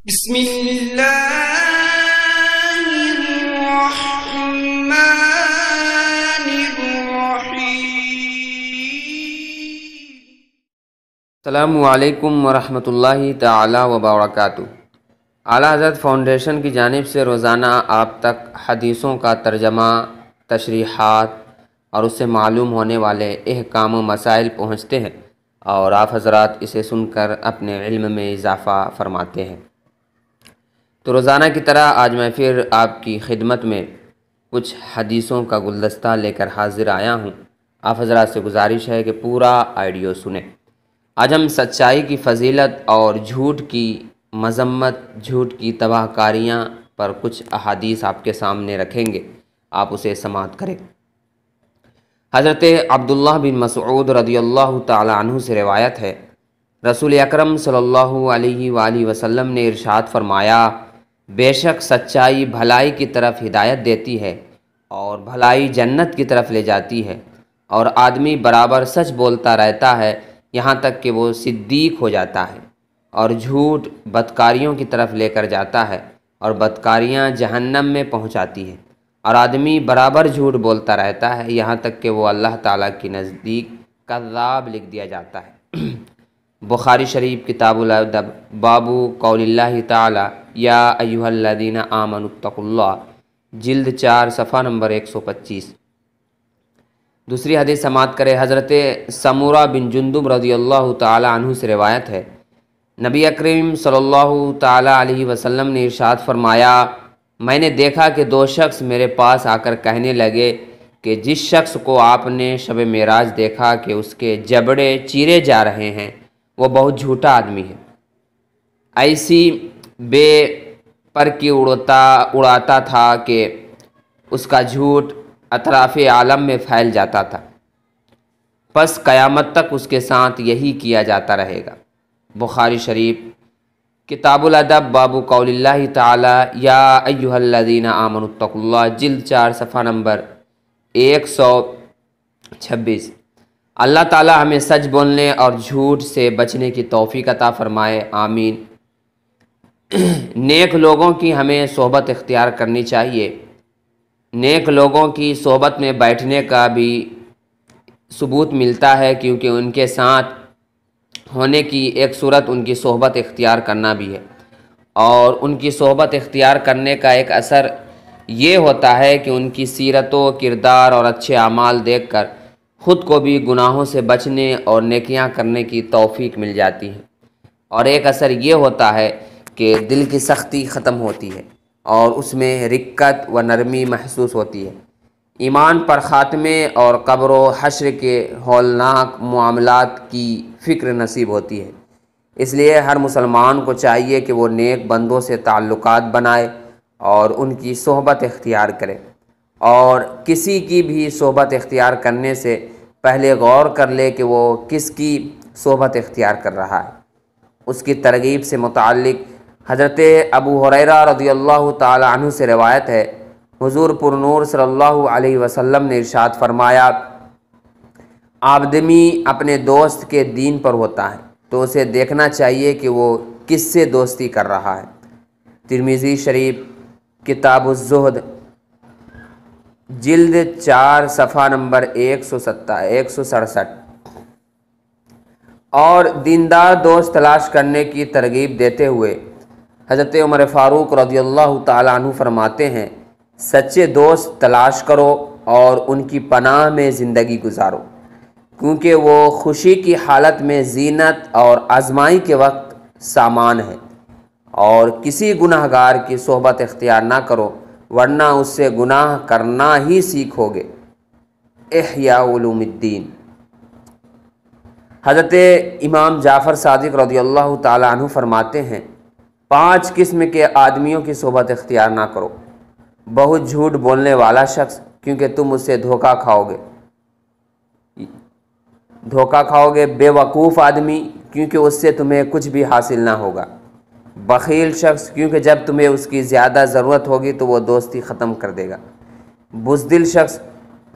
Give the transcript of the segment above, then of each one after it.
بسم اللہ الرحمن الرحیم۔ السلام علیکم ورحمۃ اللہ تعالی وبرکاتہ۔ اعلیٰ حضرت فاؤنڈیشن کی جانب سے روزانہ آپ تک حدیثوں کا ترجمہ، تشریحات اور اس سے معلوم ہونے والے احکام و مسائل پہنچتے ہیں اور آپ حضرات اسے سن کر اپنے علم میں اضافہ فرماتے ہیں۔ تو روزانہ کی طرح آج میں پھر آپ کی خدمت میں کچھ حدیثوں کا گلدستہ لے کر حاضر آیا ہوں۔ آپ حضرات سے گزارش ہے کہ پورا آڈیو سنیں۔ آج ہم سچائی کی فضیلت اور جھوٹ کی مذمت، جھوٹ کی تباہ کاریاں پر کچھ احادیث آپ کے سامنے رکھیں گے، آپ اسے سماعت کریں۔ حضرت عبداللہ بن مسعود رضی اللہ تعالی عنہ سے روایت ہے، رسول اکرم صلی اللہ علیہ وآلہ وسلم نے ارشاد فرمایا، بے شک سچائی بھلائی کی طرف ہدایت دیتی ہے اور بھلائی جنت کی طرف لے جاتی ہے، اور آدمی برابر سچ بولتا رہتا ہے یہاں تک کہ وہ صدیق ہو جاتا ہے، اور جھوٹ بدکاریوں کی طرف لے کر جاتا ہے اور بدکاریاں جہنم میں پہنچاتی ہیں، اور آدمی برابر جھوٹ بولتا رہتا ہے یہاں تک کہ وہ اللہ تعالیٰ کے نزدیک کذاب لکھ دیا جاتا ہے۔ بخاری شریف کتاب الادب، باب قول اللہ تعالی یا ایھا الذین آمنوا اتقوا اللہ، جلد 4 صفحہ نمبر 125۔ دوسری حدیث سماعت کرے۔ حضرت سمورہ بن جندب رضی اللہ تعالی عنہ سے روایت ہے، نبی اکرم صلی اللہ تعالی علیہ وسلم نے ارشاد فرمایا، میں نے دیکھا کہ 2 شخص میرے پاس آ کر کہنے لگے کہ جس شخص کو آپ نے شب معراج دیکھا کہ اس کے جبڑے چیرے جا رہے ہیں وہ بہت جھوٹا آدمی ہے۔ ایسی بے پر کی اڑاتا تھا کہ اس کا جھوٹ اطراف عالم میں پھیل جاتا تھا، پس قیامت تک اس کے ساتھ یہی کیا جاتا رہے گا۔ بخاری شریف کتاب الادب، باب قول اللہ تعالی یا ایھا الذین آمنوا اتقوا اللہ، جلد 4 صفحہ نمبر 126۔ اللہ تعالی ہمیں سچ بولنے اور جھوٹ سے بچنے کی توفیق عطا فرمائے، آمین۔ نیک لوگوں کی ہمیں صحبت اختیار کرنی چاہیے۔ نیک لوگوں کی صحبت میں بیٹھنے کا بھی ثبوت ملتا ہے، کیونکہ ان کے ساتھ ہونے کی ایک صورت ان کی صحبت اختیار کرنا بھی ہے، اور ان کی صحبت اختیار کرنے کا ایک اثر یہ ہوتا ہے کہ ان کی سیرت و کردار اور اچھے اعمال دیکھ کر خود کو بھی گناہوں سے بچنے اور نیکیاں کرنے کی توفیق مل جاتی ہے، اور ایک اثر یہ ہوتا ہے کہ دل کی سختی ختم ہوتی ہے اور اس میں رقت و نرمی محسوس ہوتی ہے، ایمان پر خاتمے اور قبر و حشر کے ہولناک معاملات کی فکر نصیب ہوتی ہے۔ اس لیے ہر مسلمان کو چاہیے کہ وہ نیک بندوں سے تعلقات بنائے اور ان کی صحبت اختیار کرے، اور کسی کی بھی صحبت اختیار کرنے سے پہلے غور کر لے کہ وہ کس کی صحبت اختیار کر رہا ہے۔ اس کی ترغیب سے متعلق حضرت ابو ہریرہ رضی اللہ تعالی عنہ سے روایت ہے، حضور پر نور صلی اللہ علیہ وسلم نے ارشاد فرمایا، آدمی اپنے دوست کے دین پر ہوتا ہے تو اسے دیکھنا چاہیے کہ وہ کس سے دوستی کر رہا ہے۔ ترمذی شریف کتاب الزہد، جلد 4 صفحہ نمبر 167۔ اور دیندار دوست تلاش کرنے کی ترغیب دیتے ہوئے حضرت عمر فاروق رضی اللہ تعالی عنہ فرماتے ہیں، سچے دوست تلاش کرو اور ان کی پناہ میں زندگی گزارو، کیونکہ وہ خوشی کی حالت میں زینت اور آزمائی کے وقت سامان ہے، اور کسی گناہ گار کی صحبت اختیار نہ کرو ورنہ اس سے گناہ کرنا ہی سیکھو گے۔ احیاء علوم الدین۔ حضرت امام جعفر صادق رضی اللہ تعالی عنہ فرماتے ہیں، 5 قسم کے آدمیوں کی صحبت اختیار نہ کرو، بہت جھوٹ بولنے والا شخص، کیونکہ تم اس سے دھوکہ کھاؤ گے، بے وقوف آدمی، کیونکہ اس سے تمہیں کچھ بھی حاصل نہ ہوگا، بخیل شخص، کیونکہ جب تمہیں اس کی زیادہ ضرورت ہوگی تو وہ دوستی ختم کر دے گا، بزدل شخص،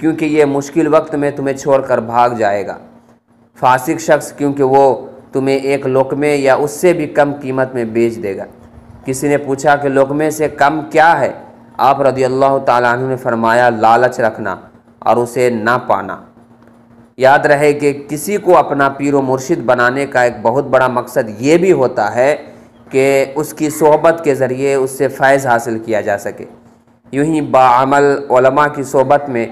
کیونکہ یہ مشکل وقت میں تمہیں چھوڑ کر بھاگ جائے گا، فاسق شخص، کیونکہ وہ تمہیں ایک لقمے یا اس سے بھی کم قیمت میں بیچ دے گا، کسی نے پوچھا کہ لقمے سے کم کیا ہے؟ آپ رضی اللہ تعالیٰ عنہ نے فرمایا لالچ رکھنا اور اسے نہ پانا۔ یاد رہے کہ کسی کو اپنا پیر و مرشد بنانے کا ایک بہت بڑا مقصد یہ بھی ہوتا ہے کہ اس کی صحبت کے ذریعے اس سے فیض حاصل کیا جا سکے۔ یوں ہی باعمل علماء کی صحبت میں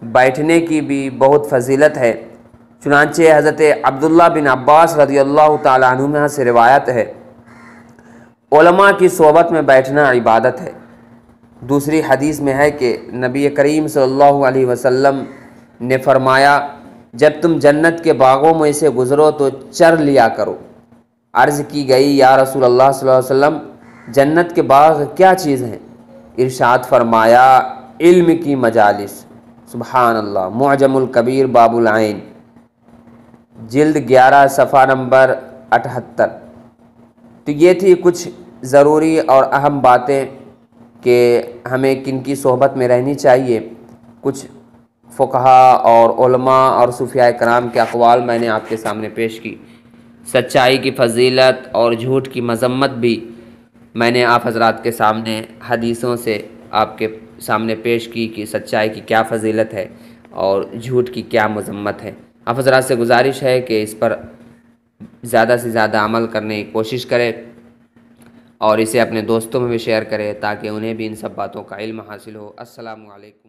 بیٹھنے کی بھی بہت فضیلت ہے۔ چنانچہ حضرت عبداللہ بن عباس رضی اللہ تعالیٰ عنہما سے روایت ہے، علماء کی صحبت میں بیٹھنا عبادت ہے۔ دوسری حدیث میں ہے کہ نبی کریم صلی اللہ علیہ وسلم نے فرمایا، جب تم جنت کے باغوں میں سے گزرو تو چر لیا کرو۔ عرض کی گئی، یا رسول اللہ صلی اللہ علیہ وسلم، جنت کے باغ کیا چیز ہیں؟ ارشاد فرمایا، علم کی مجالس۔ سبحان اللہ۔ معجم الکبیر باب العین، جلد 11 صفحہ نمبر 78۔ تو یہ تھی کچھ ضروری اور اہم باتیں کہ ہمیں کن کی صحبت میں رہنی چاہیے۔ کچھ فقہا اور علماء اور صوفیاء کرام کے اقوال میں نے آپ کے سامنے پیش کی۔ سچائی کی فضیلت اور جھوٹ کی مذمت بھی میں نے آپ حضرات کے سامنے حدیثوں سے آپ کے سامنے پیش کی کہ سچائی کی کیا فضیلت ہے اور جھوٹ کی کیا مذمت ہے۔ آپ حضرات سے گزارش ہے کہ اس پر زیادہ سے زیادہ عمل کرنے کی کوشش کرے اور اسے اپنے دوستوں میں بھی شیئر کرے تاکہ انہیں بھی ان سب باتوں کا علم حاصل ہو۔ السلام علیکم۔